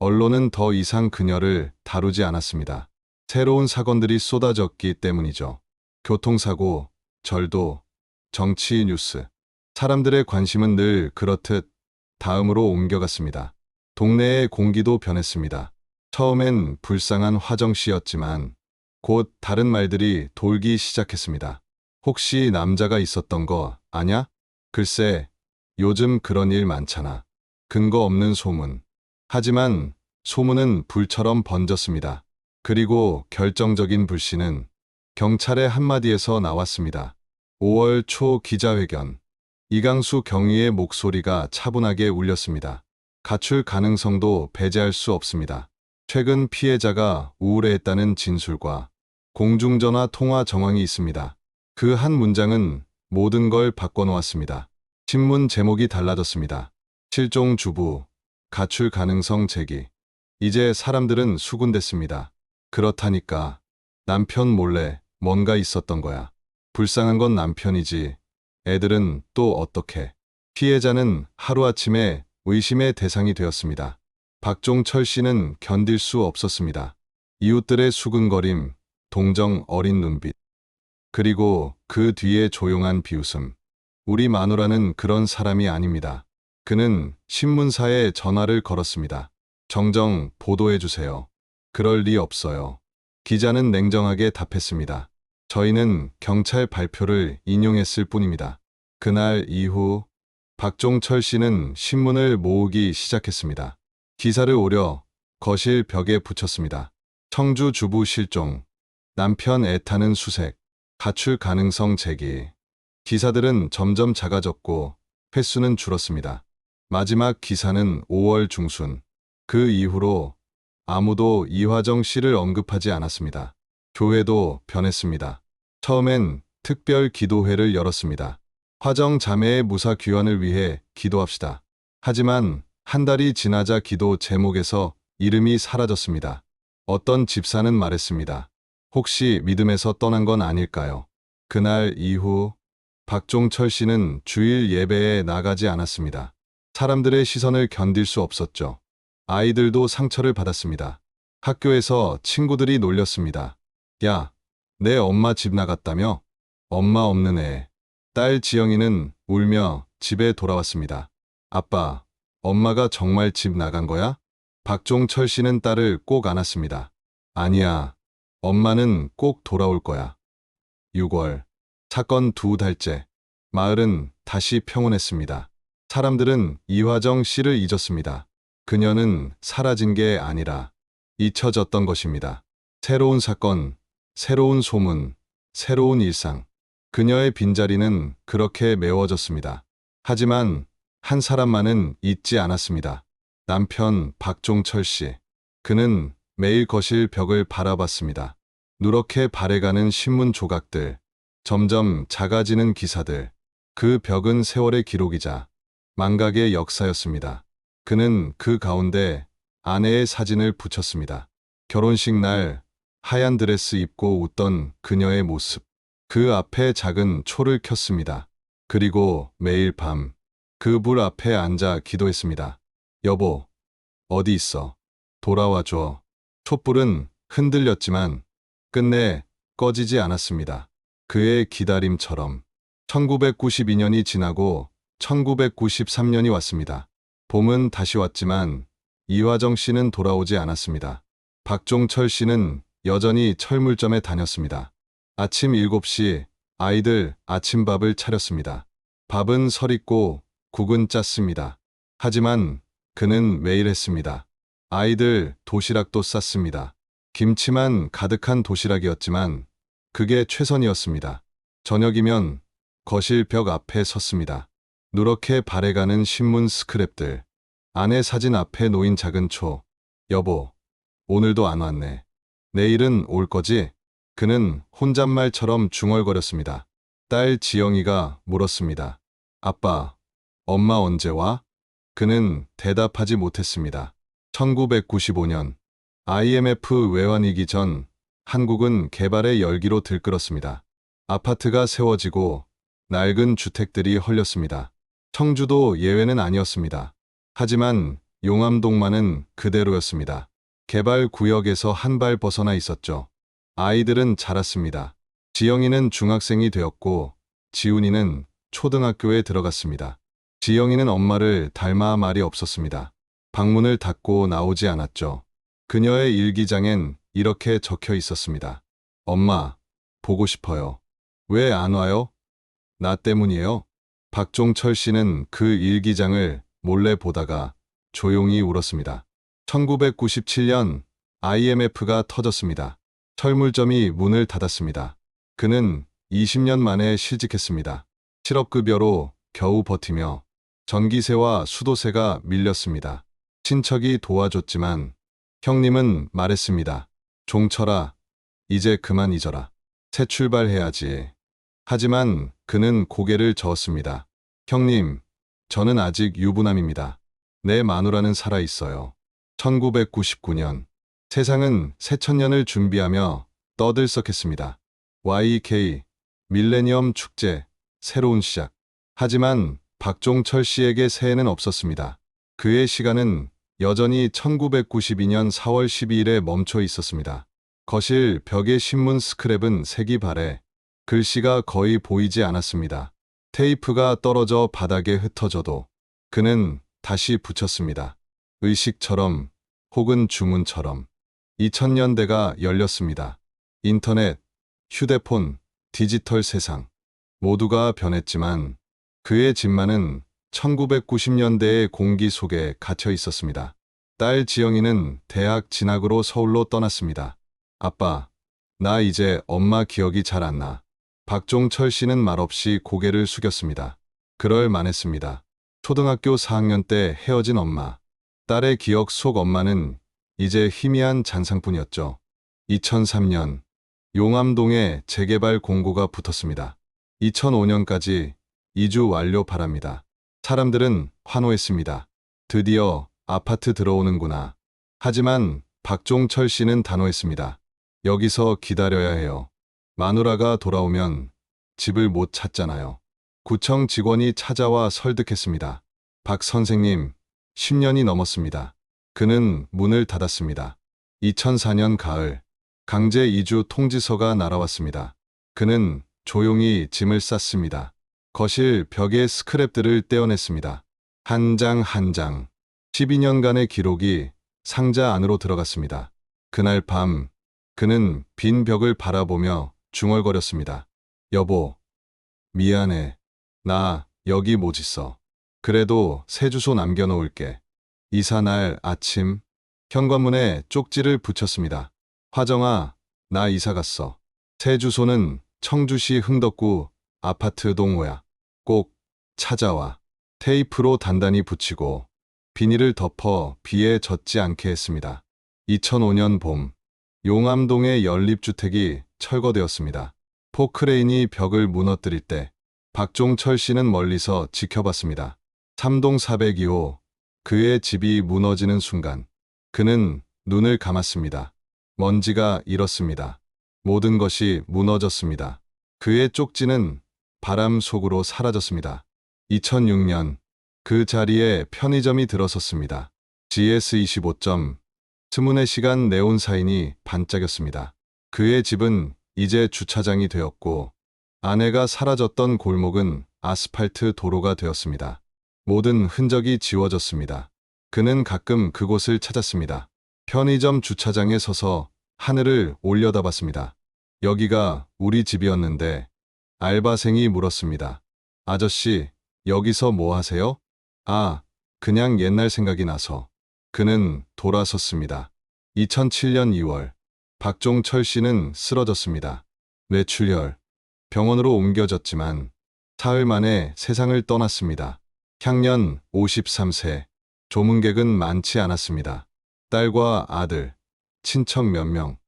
언론은 더 이상 그녀를 다루지 않았습니다. 새로운 사건들이 쏟아졌기 때문이죠. 교통사고, 절도, 정치 뉴스. 사람들의 관심은 늘 그렇듯 다음으로 옮겨갔습니다. 동네의 공기도 변했습니다. 처음엔 불쌍한 화정씨였지만 곧 다른 말들이 돌기 시작했습니다. 혹시 남자가 있었던 거 아냐? 글쎄, 요즘 그런 일 많잖아. 근거 없는 소문. 하지만 소문은 불처럼 번졌습니다. 그리고 결정적인 불씨는 경찰의 한마디에서 나왔습니다. 5월 초 기자회견. 이강수 경위의 목소리가 차분하게 울렸습니다. 가출 가능성도 배제할 수 없습니다. 최근 피해자가 우울해했다는 진술과 공중전화 통화 정황이 있습니다. 그 한 문장은 모든 걸 바꿔놓았습니다. 신문 제목이 달라졌습니다. 실종 주부, 가출 가능성 제기. 이제 사람들은 수군댔습니다. 그렇다니까 남편 몰래 뭔가 있었던 거야. 불쌍한 건 남편이지. 애들은 또 어떻게. 피해자는 하루아침에 의심의 대상이 되었습니다. 박종철 씨는 견딜 수 없었습니다. 이웃들의 수근거림, 동정 어린 눈빛. 그리고 그 뒤에 조용한 비웃음. 우리 마누라는 그런 사람이 아닙니다. 그는 신문사에 전화를 걸었습니다. 정정 보도해주세요. 그럴 리 없어요. 기자는 냉정하게 답했습니다. 저희는 경찰 발표를 인용했을 뿐입니다. 그날 이후 박종철 씨는 신문을 모으기 시작했습니다. 기사를 오려 거실 벽에 붙였습니다. 청주 주부 실종, 남편 애타는 수색, 가출 가능성 제기. 기사들은 점점 작아졌고 횟수는 줄었습니다. 마지막 기사는 5월 중순. 그 이후로 아무도 이화정 씨를 언급하지 않았습니다. 교회도 변했습니다. 처음엔 특별 기도회를 열었습니다. 화정 자매의 무사 귀환을 위해 기도합시다. 하지만 한 달이 지나자 기도 제목에서 이름이 사라졌습니다. 어떤 집사는 말했습니다. 혹시 믿음에서 떠난 건 아닐까요? 그날 이후 박종철 씨는 주일 예배에 나가지 않았습니다. 사람들의 시선을 견딜 수 없었죠. 아이들도 상처를 받았습니다. 학교에서 친구들이 놀렸습니다. 야, 내 엄마 집 나갔다며? 엄마 없는 애. 딸 지영이는 울며 집에 돌아왔습니다. 아빠, 엄마가 정말 집 나간 거야? 박종철 씨는 딸을 꼭 안았습니다. 아니야, 엄마는 꼭 돌아올 거야. 6월, 사건 2달째. 마을은 다시 평온했습니다. 사람들은 이화정 씨를 잊었습니다. 그녀는 사라진 게 아니라 잊혀졌던 것입니다. 새로운 사건, 새로운 소문, 새로운 일상. 그녀의 빈자리는 그렇게 메워졌습니다. 하지만 한 사람만은 잊지 않았습니다. 남편 박종철 씨. 그는 매일 거실 벽을 바라봤습니다. 누렇게 발해가는 신문 조각들, 점점 작아지는 기사들. 그 벽은 세월의 기록이자 망각의 역사였습니다. 그는 그 가운데 아내의 사진을 붙였습니다. 결혼식 날 하얀 드레스 입고 웃던 그녀의 모습. 그 앞에 작은 초를 켰습니다. 그리고 매일 밤 그 불 앞에 앉아 기도했습니다. 여보, 어디 있어? 돌아와줘. 촛불은 흔들렸지만 끝내 꺼지지 않았습니다. 그의 기다림처럼. 1992년이 지나고 1993년이 왔습니다. 봄은 다시 왔지만 이화정 씨는 돌아오지 않았습니다. 박종철 씨는 여전히 철물점에 다녔습니다. 아침 7시 아이들 아침밥을 차렸습니다. 밥은 설익고 국은 짰습니다. 하지만 그는 매일 했습니다. 아이들 도시락도 쌌습니다. 김치만 가득한 도시락이었지만 그게 최선이었습니다. 저녁이면 거실 벽 앞에 섰습니다. 누렇게 발해가는 신문 스크랩들, 아내 사진 앞에 놓인 작은 초. 여보, 오늘도 안 왔네. 내일은 올 거지? 그는 혼잣말처럼 중얼거렸습니다. 딸 지영이가 물었습니다. 아빠, 엄마 언제 와? 그는 대답하지 못했습니다. 1995년 IMF 외환위기 전 한국은 개발의 열기로 들끓었습니다. 아파트가 세워지고 낡은 주택들이 헐렸습니다. 청주도 예외는 아니었습니다. 하지만 용암동만은 그대로였습니다. 개발 구역에서 한 발 벗어나 있었죠. 아이들은 자랐습니다. 지영이는 중학생이 되었고 지훈이는 초등학교에 들어갔습니다. 지영이는 엄마를 닮아 말이 없었습니다. 방문을 닫고 나오지 않았죠. 그녀의 일기장엔 이렇게 적혀 있었습니다. 엄마, 보고 싶어요. 왜 안 와요? 나 때문이에요. 박종철 씨는 그 일기장을 몰래 보다가 조용히 울었습니다. 1997년 IMF가 터졌습니다. 철물점이 문을 닫았습니다. 그는 20년 만에 실직했습니다. 실업급여로 겨우 버티며 전기세와 수도세가 밀렸습니다. 친척이 도와줬지만 형님은 말했습니다. 종철아, 이제 그만 잊어라. 새 출발해야지. 하지만 그는 고개를 저었습니다. 형님, 저는 아직 유부남입니다. 내 마누라는 살아있어요. 1999년 세상은 새천년을 준비하며 떠들썩했습니다. YK, 밀레니엄 축제, 새로운 시작. 하지만 박종철 씨에게 새해는 없었습니다. 그의 시간은 여전히 1992년 4월 12일에 멈춰 있었습니다. 거실 벽의 신문 스크랩은 색이 바래 글씨가 거의 보이지 않았습니다. 테이프가 떨어져 바닥에 흩어져도 그는 다시 붙였습니다. 의식처럼 혹은 주문처럼. 2000년대가 열렸습니다. 인터넷, 휴대폰, 디지털 세상. 모두가 변했지만 그의 집만은 1990년대의 공기 속에 갇혀 있었습니다. 딸 지영이는 대학 진학으로 서울로 떠났습니다. 아빠, 나 이제 엄마 기억이 잘 안 나. 박종철 씨는 말없이 고개를 숙였습니다. 그럴 만했습니다. 초등학교 4학년 때 헤어진 엄마. 딸의 기억 속 엄마는 이제 희미한 잔상뿐이었죠. 2003년 용암동에 재개발 공고가 붙었습니다. 2005년까지 이주 완료 바랍니다. 사람들은 환호했습니다. 드디어 아파트 들어오는구나. 하지만 박종철 씨는 단호했습니다. 여기서 기다려야 해요. 마누라가 돌아오면 집을 못 찾잖아요. 구청 직원이 찾아와 설득했습니다. 박 선생님, 10년이 넘었습니다. 그는 문을 닫았습니다. 2004년 가을, 강제 이주 통지서가 날아왔습니다. 그는 조용히 짐을 쌌습니다. 거실 벽의 스크랩들을 떼어냈습니다. 한 장 한 장. 12년간의 기록이 상자 안으로 들어갔습니다. 그날 밤, 그는 빈 벽을 바라보며 중얼거렸습니다. 여보, 미안해. 나 여기 못 있어. 그래도 새 주소 남겨놓을게. 이사 날 아침, 현관문에 쪽지를 붙였습니다. 화정아, 나 이사 갔어. 새 주소는 청주시 흥덕구 아파트 동호야. 꼭 찾아와. 테이프로 단단히 붙이고 비닐을 덮어 비에 젖지 않게 했습니다. 2005년 봄, 용암동의 연립주택이 철거되었습니다. 포크레인이 벽을 무너뜨릴 때 박종철 씨는 멀리서 지켜봤습니다. 3동 402호, 그의 집이 무너지는 순간 그는 눈을 감았습니다. 먼지가 일었습니다. 모든 것이 무너졌습니다. 그의 쪽지는 바람 속으로 사라졌습니다. 2006년 그 자리에 편의점이 들어섰습니다. GS25점, 스문의 시간 네온 사인이 반짝였습니다. 그의 집은 이제 주차장이 되었고 아내가 사라졌던 골목은 아스팔트 도로가 되었습니다. 모든 흔적이 지워졌습니다. 그는 가끔 그곳을 찾았습니다. 편의점 주차장에 서서 하늘을 올려다봤습니다. 여기가 우리 집이었는데 알바생이 물었습니다. 아저씨, 여기서 뭐 하세요? 아, 그냥 옛날 생각이 나서. 그는 돌아섰습니다. 2007년 2월, 박종철 씨는 쓰러졌습니다. 뇌출혈, 병원으로 옮겨졌지만 사흘 만에 세상을 떠났습니다. 향년 53세. 조문객은 많지 않았습니다. 딸과 아들, 친척 몇 명,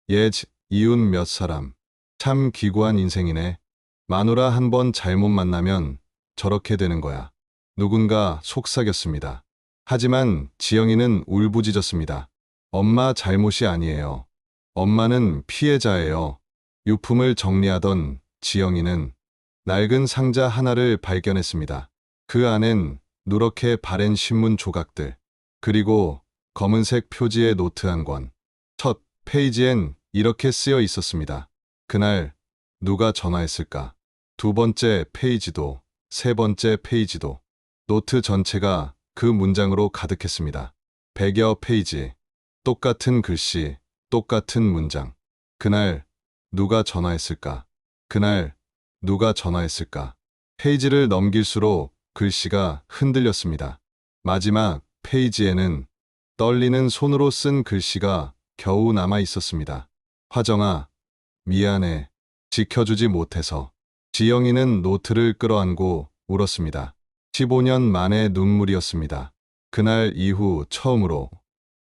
이웃 몇 사람. 참 기구한 인생이네. 마누라 한 번 잘못 만나면 저렇게 되는 거야. 누군가 속삭였습니다. 하지만 지영이는 울부짖었습니다. 엄마 잘못이 아니에요. 엄마는 피해자예요. 유품을 정리하던 지영이는 낡은 상자 하나를 발견했습니다. 그 안엔 누렇게 바랜 신문 조각들, 그리고 검은색 표지의 노트 한 권. 첫 페이지엔 이렇게 쓰여 있었습니다. 그날 누가 전화했을까? 두 번째 페이지도, 세 번째 페이지도. 노트 전체가 그 문장으로 가득했습니다. 100여 페이지, 똑같은 글씨, 똑같은 문장. 그날 누가 전화했을까? 그날 누가 전화했을까? 페이지를 넘길수록 글씨가 흔들렸습니다. 마지막 페이지에는 떨리는 손으로 쓴 글씨가 겨우 남아 있었습니다. 화정아, 미안해. 지켜주지 못해서. 지영이는 노트를 끌어안고 울었습니다. 15년 만의 눈물이었습니다. 그날 이후 처음으로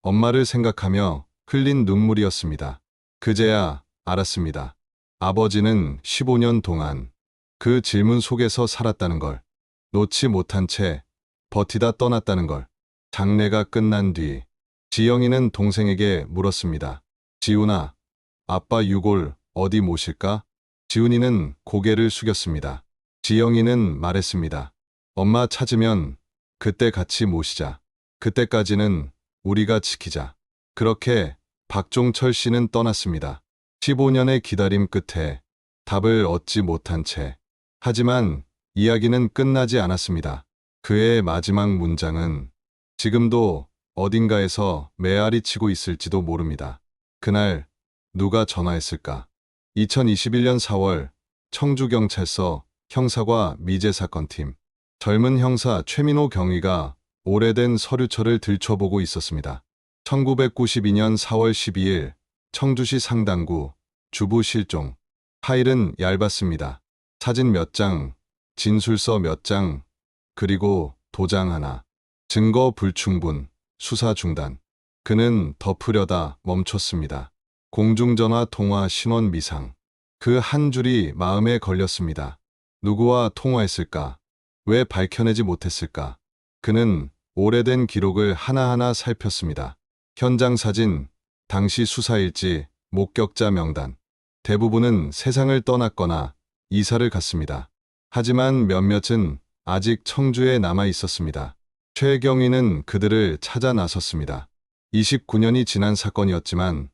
엄마를 생각하며 흘린 눈물이었습니다. 그제야 알았습니다. 아버지는 15년 동안 그 질문 속에서 살았다는 걸, 놓지 못한 채 버티다 떠났다는 걸. 장례가 끝난 뒤 지영이는 동생에게 물었습니다. 지훈아, 아빠 유골 어디 모실까? 지훈이는 고개를 숙였습니다. 지영이는 말했습니다. 엄마 찾으면 그때 같이 모시자. 그때까지는 우리가 지키자. 그렇게 박종철 씨는 떠났습니다. 15년의 기다림 끝에 답을 얻지 못한 채. 하지만 이야기는 끝나지 않았습니다. 그의 마지막 문장은 지금도 어딘가에서 메아리 치고 있을지도 모릅니다. 그날 누가 전화했을까? 2021년 4월 청주경찰서 형사과 미제사건팀. 젊은 형사 최민호 경위가 오래된 서류처를 들춰보고 있었습니다. 1992년 4월 12일 청주시 상당구 주부 실종. 파일은 얇았습니다. 사진 몇 장, 진술서 몇 장, 그리고 도장 하나. 증거 불충분, 수사 중단. 그는 덮으려다 멈췄습니다. 공중전화 통화 신원 미상. 그 한 줄이 마음에 걸렸습니다. 누구와 통화했을까? 왜 밝혀내지 못했을까? 그는 오래된 기록을 하나하나 살폈습니다. 현장 사진, 당시 수사일지, 목격자 명단. 대부분은 세상을 떠났거나 이사를 갔습니다. 하지만 몇몇은 아직 청주에 남아 있었습니다. 최경희는 그들을 찾아 나섰습니다. 29년이 지난 사건이었지만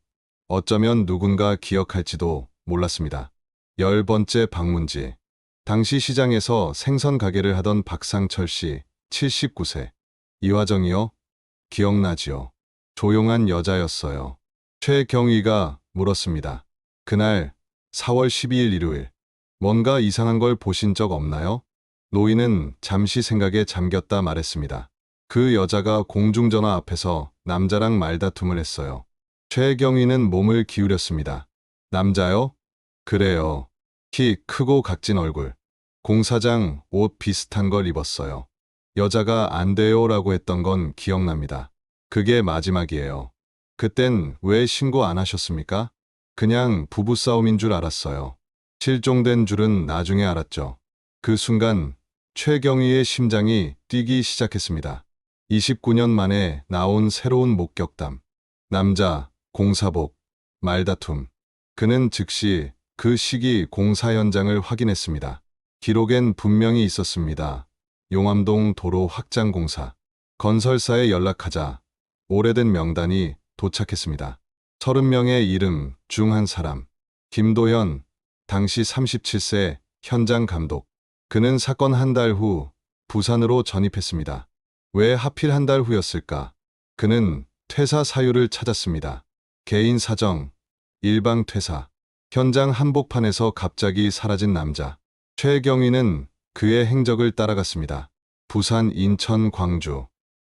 어쩌면 누군가 기억할지도 몰랐습니다. 10번째 방문지. 당시 시장에서 생선 가게를 하던 박상철 씨, 79세. 이화정이요? 기억나지요? 조용한 여자였어요. 최경희가 물었습니다. 그날 4월 12일 일요일. 뭔가 이상한 걸 보신 적 없나요? 노인은 잠시 생각에 잠겼다 말했습니다. 그 여자가 공중전화 앞에서 남자랑 말다툼을 했어요. 최경희는 몸을 기울였습니다. 남자요? 그래요. 키 크고 각진 얼굴. 공사장 옷 비슷한 걸 입었어요. 여자가 안 돼요라고 했던 건 기억납니다. 그게 마지막이에요. 그땐 왜 신고 안 하셨습니까? 그냥 부부싸움인 줄 알았어요. 실종된 줄은 나중에 알았죠. 그 순간 최경희의 심장이 뛰기 시작했습니다. 29년 만에 나온 새로운 목격담. 남자, 공사복, 말다툼. 그는 즉시 그 시기 공사 현장을 확인했습니다. 기록엔 분명히 있었습니다. 용암동 도로 확장 공사. 건설사에 연락하자 오래된 명단이 도착했습니다. 30명의 이름 중 한 사람. 김도현, 당시 37세 현장 감독. 그는 사건 한 달 후 부산으로 전입했습니다. 왜 하필 한 달 후였을까? 그는 퇴사 사유를 찾았습니다. 개인 사정, 일방 퇴사. 현장 한복판에서 갑자기 사라진 남자. 최경희는 그의 행적을 따라갔습니다. 부산, 인천, 광주.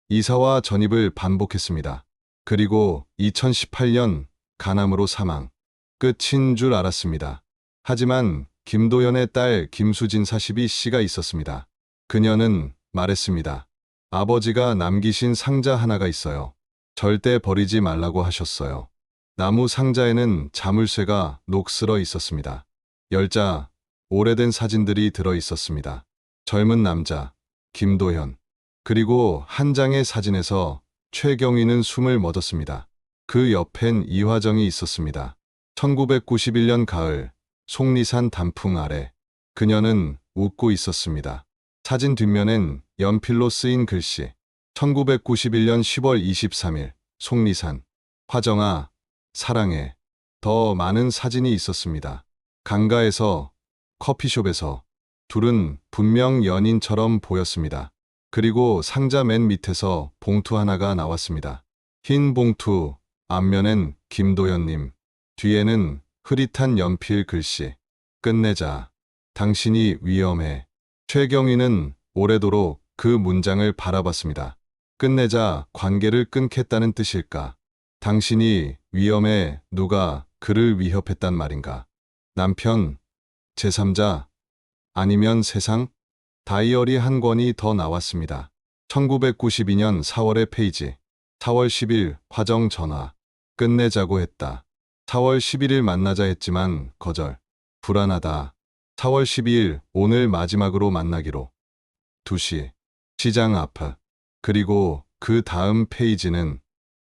이사와 전입을 반복했습니다. 그리고 2018년 간암으로 사망. 끝인 줄 알았습니다. 하지만 김도연의 딸 김수진 42씨가 있었습니다. 그녀는 말했습니다. 아버지가 남기신 상자 하나가 있어요. 절대 버리지 말라고 하셨어요. 나무 상자에는 자물쇠가 녹슬어 있었습니다. 열자 오래된 사진들이 들어 있었습니다. 젊은 남자, 김도현. 그리고 한 장의 사진에서 최경희는 숨을 멎었습니다. 그 옆엔 이화정이 있었습니다. 1991년 가을, 속리산 단풍 아래. 그녀는 웃고 있었습니다. 사진 뒷면엔 연필로 쓰인 글씨. 1991년 10월 23일, 속리산. 화정아, 사랑해. 더 많은 사진이 있었습니다. 강가에서, 커피숍에서. 둘은 분명 연인처럼 보였습니다. 그리고 상자 맨 밑에서 봉투 하나가 나왔습니다. 흰 봉투, 앞면엔 김도연님, 뒤에는 흐릿한 연필 글씨. 끝내자. 당신이 위험해. 최경희는 오래도록 그 문장을 바라봤습니다. 끝내자 관계를 끊겠다는 뜻일까? 당신이 위험해 누가 그를 위협했단 말인가? 남편, 제3자, 아니면 세상? 다이어리 한 권이 더 나왔습니다. 1992년 4월의 페이지. 4월 10일 화정 전화. 끝내자고 했다. 4월 11일 만나자 했지만 거절. 불안하다. 4월 12일 오늘 마지막으로 만나기로. 2시. 시장 앞. 그리고 그 다음 페이지는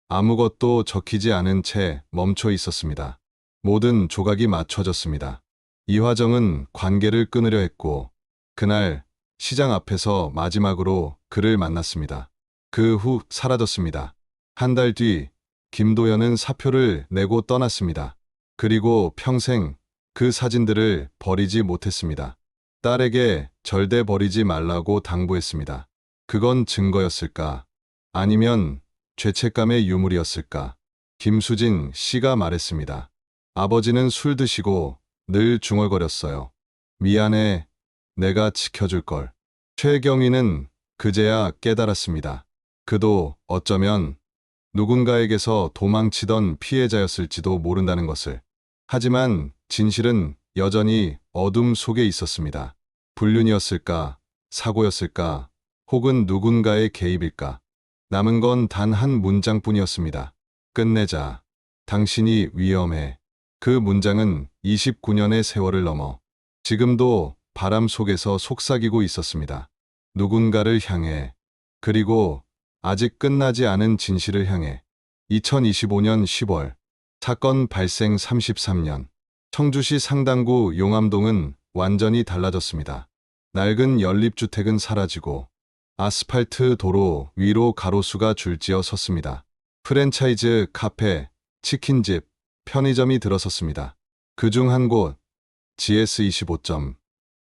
아무것도 적히지 않은 채 멈춰 있었습니다. 모든 조각이 맞춰졌습니다. 이화정은 관계를 끊으려 했고 그날 시장 앞에서 마지막으로 그를 만났습니다. 그 후 사라졌습니다. 한 달 뒤 김도연은 사표를 내고 떠났습니다. 그리고 평생 그 사진들을 버리지 못했습니다. 딸에게 절대 버리지 말라고 당부했습니다. 그건 증거였을까? 아니면 죄책감의 유물이었을까? 김수진 씨가 말했습니다. 아버지는 술 드시고 늘 중얼거렸어요. 미안해, 내가 지켜줄 걸. 최경희는 그제야 깨달았습니다. 그도 어쩌면 누군가에게서 도망치던 피해자였을지도 모른다는 것을. 하지만 진실은 여전히 어둠 속에 있었습니다. 불륜이었을까? 사고였을까? 혹은 누군가의 개입일까? 남은 건 단 한 문장뿐이었습니다. 끝내자. 당신이 위험해. 그 문장은 29년의 세월을 넘어 지금도 바람 속에서 속삭이고 있었습니다. 누군가를 향해, 그리고 아직 끝나지 않은 진실을 향해. 2025년 10월, 사건 발생 33년, 청주시 상당구 용암동은 완전히 달라졌습니다. 낡은 연립주택은 사라지고 아스팔트 도로 위로 가로수가 줄지어 섰습니다. 프랜차이즈 카페, 치킨집, 편의점이 들어섰습니다. 그중 한 곳, GS25점,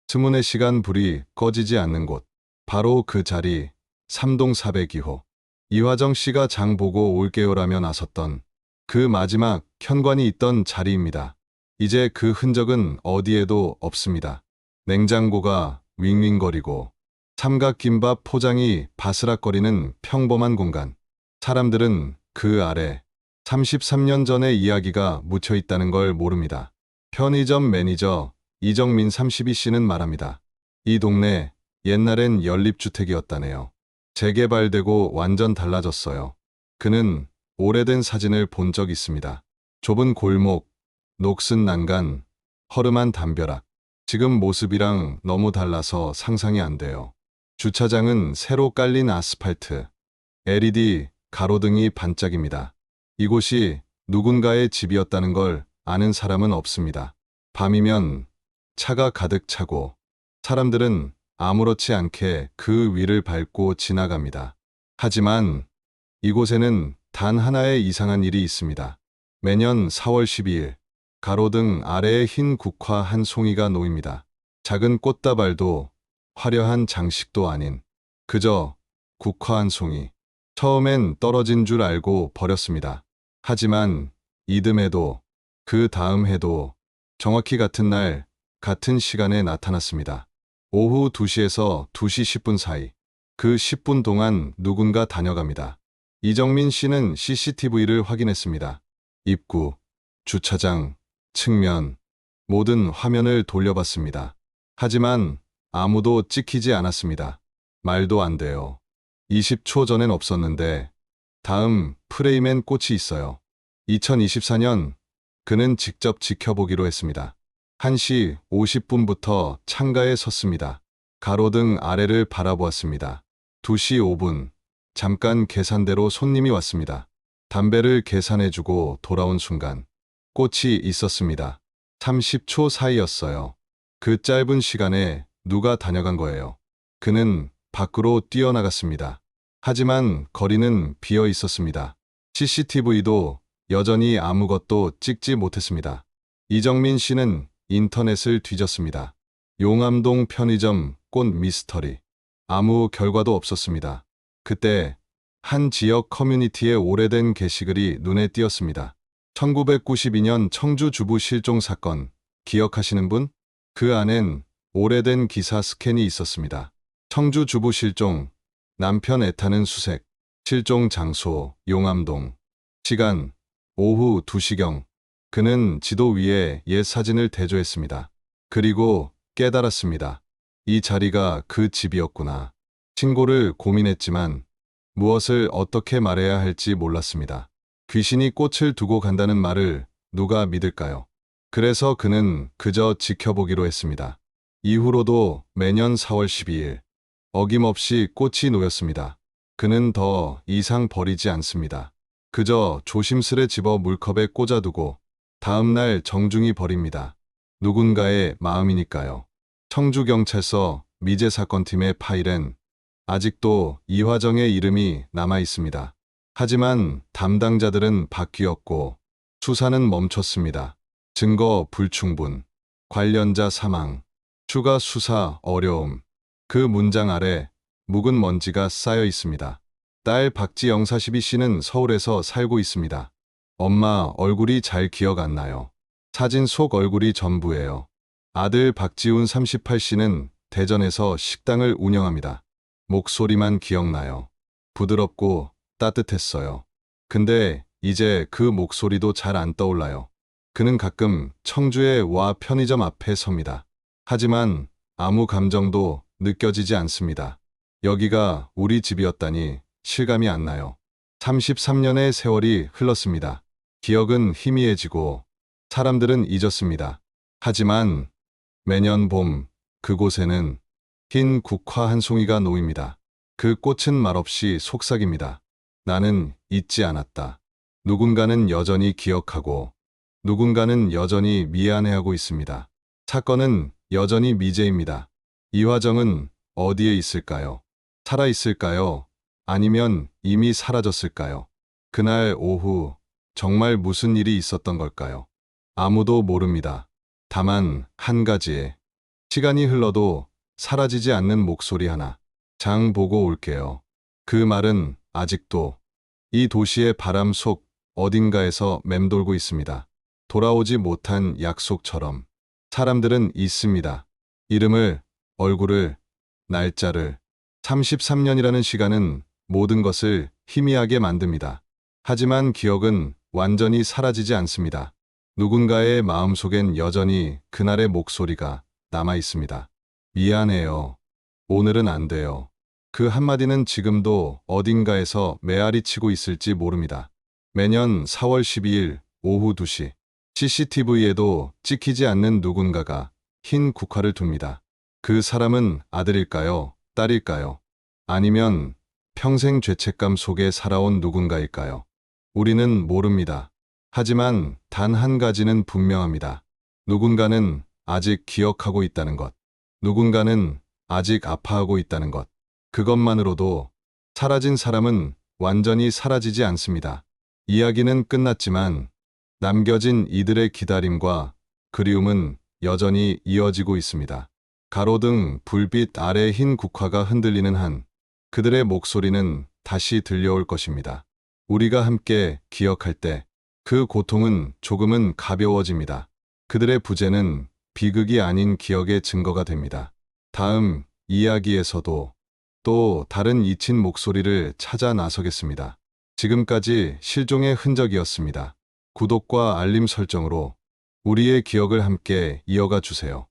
스문의 시간 불이 꺼지지 않는 곳, 바로 그 자리, 3동 402호. 이화정 씨가 장 보고 올게요라며 나섰던 그 마지막 현관이 있던 자리입니다. 이제 그 흔적은 어디에도 없습니다. 냉장고가 윙윙거리고 삼각김밥 포장이 바스락거리는 평범한 공간. 사람들은 그 아래 33년 전의 이야기가 묻혀 있다는 걸 모릅니다. 편의점 매니저 이정민 32씨는 말합니다. 이 동네 옛날엔 연립주택이었다네요. 재개발되고 완전 달라졌어요. 그는 오래된 사진을 본 적 있습니다. 좁은 골목, 녹슨 난간, 허름한 담벼락. 지금 모습이랑 너무 달라서 상상이 안 돼요. 주차장은 새로 깔린 아스팔트, LED 가로등이 반짝입니다. 이곳이 누군가의 집이었다는 걸 아는 사람은 없습니다. 밤이면 차가 가득 차고 사람들은 아무렇지 않게 그 위를 밟고 지나갑니다. 하지만 이곳에는 단 하나의 이상한 일이 있습니다. 매년 4월 12일 가로등 아래에 흰 국화 한 송이가 놓입니다. 작은 꽃다발도 화려한 장식도 아닌 그저 국화 한 송이. 처음엔 떨어진 줄 알고 버렸습니다. 하지만 이듬해도 그 다음 해도 정확히 같은 날 같은 시간에 나타났습니다. 오후 2시에서 2시 10분 사이. 그 10분 동안 누군가 다녀갑니다. 이정민 씨는 CCTV를 확인했습니다. 입구, 주차장, 측면, 모든 화면을 돌려봤습니다. 하지만 아무도 찍히지 않았습니다. 말도 안 돼요. 20초 전엔 없었는데 다음 프레임엔 꽃이 있어요. 2024년 그는 직접 지켜보기로 했습니다. 1시 50분부터 창가에 섰습니다. 가로등 아래를 바라보았습니다. 2시 5분, 잠깐 계산대로 손님이 왔습니다. 담배를 계산해주고 돌아온 순간 꽃이 있었습니다. 30초 사이였어요. 그 짧은 시간에 누가 다녀간 거예요. 그는 밖으로 뛰어나갔습니다. 하지만 거리는 비어 있었습니다. CCTV도 여전히 아무것도 찍지 못했습니다. 이정민 씨는 인터넷을 뒤졌습니다. 용암동 편의점 꽃 미스터리. 아무 결과도 없었습니다. 그때 한 지역 커뮤니티의 오래된 게시글이 눈에 띄었습니다. 1992년 청주 주부 실종 사건 기억하시는 분? 그 안엔 오래된 기사 스캔이 있었습니다. 청주 주부 실종, 남편 애타는 수색, 실종 장소 용암동, 시간 오후 2시경. 그는 지도 위에 옛 사진을 대조했습니다. 그리고 깨달았습니다. 이 자리가 그 집이었구나. 신고를 고민했지만 무엇을 어떻게 말해야 할지 몰랐습니다. 귀신이 꽃을 두고 간다는 말을 누가 믿을까요? 그래서 그는 그저 지켜보기로 했습니다. 이후로도 매년 4월 12일 어김없이 꽃이 놓였습니다. 그는 더 이상 버리지 않습니다. 그저 조심스레 집어 물컵에 꽂아두고 다음날 정중히 버립니다. 누군가의 마음이니까요. 청주경찰서 미제사건팀의 파일엔 아직도 이화정의 이름이 남아 있습니다. 하지만 담당자들은 바뀌었고 수사는 멈췄습니다. 증거 불충분, 관련자 사망, 추가 수사 어려움. 그 문장 아래 묵은 먼지가 쌓여 있습니다. 딸 박지영 42씨는 서울에서 살고 있습니다. 엄마 얼굴이 잘 기억 안 나요. 사진 속 얼굴이 전부예요. 아들 박지훈 38씨는 대전에서 식당을 운영합니다. 목소리만 기억나요. 부드럽고 따뜻했어요. 근데 이제 그 목소리도 잘 안 떠올라요. 그는 가끔 청주에 와 편의점 앞에 섭니다. 하지만 아무 감정도 느껴지지 않습니다. 여기가 우리 집이었다니 실감이 안 나요. 33년의 세월이 흘렀습니다. 기억은 희미해지고 사람들은 잊었습니다. 하지만 매년 봄 그곳에는 흰 국화 한 송이가 놓입니다. 그 꽃은 말없이 속삭입니다. 나는 잊지 않았다. 누군가는 여전히 기억하고 누군가는 여전히 미안해하고 있습니다. 사건은 여전히 미제입니다. 이화정은 어디에 있을까요? 살아 있을까요? 아니면 이미 사라졌을까요? 그날 오후 정말 무슨 일이 있었던 걸까요? 아무도 모릅니다. 다만 한 가지에 시간이 흘러도 사라지지 않는 목소리 하나. 장 보고 올게요. 그 말은 아직도 이 도시의 바람 속 어딘가에서 맴돌고 있습니다. 돌아오지 못한 약속처럼. 사람들은 있습니다. 이름을, 얼굴을, 날짜를. 33년이라는 시간은 모든 것을 희미하게 만듭니다. 하지만 기억은 완전히 사라지지 않습니다. 누군가의 마음속엔 여전히 그날의 목소리가 남아 있습니다. 미안해요. 오늘은 안 돼요. 그 한마디는 지금도 어딘가에서 메아리 치고 있을지 모릅니다. 매년 4월 12일 오후 2시 CCTV에도 찍히지 않는 누군가가 흰 국화를 둡니다. 그 사람은 아들일까요? 딸일까요? 아니면 평생 죄책감 속에 살아온 누군가일까요? 우리는 모릅니다. 하지만 단 한 가지는 분명합니다. 누군가는 아직 기억하고 있다는 것. 누군가는 아직 아파하고 있다는 것. 그것만으로도 사라진 사람은 완전히 사라지지 않습니다. 이야기는 끝났지만 남겨진 이들의 기다림과 그리움은 여전히 이어지고 있습니다. 가로등 불빛 아래 흰 국화가 흔들리는 한 그들의 목소리는 다시 들려올 것입니다. 우리가 함께 기억할 때 그 고통은 조금은 가벼워집니다. 그들의 부재는 비극이 아닌 기억의 증거가 됩니다. 다음 이야기에서도 또 다른 잊힌 목소리를 찾아 나서겠습니다. 지금까지 실종의 흔적이었습니다. 구독과 알림 설정으로 우리의 기억을 함께 이어가 주세요.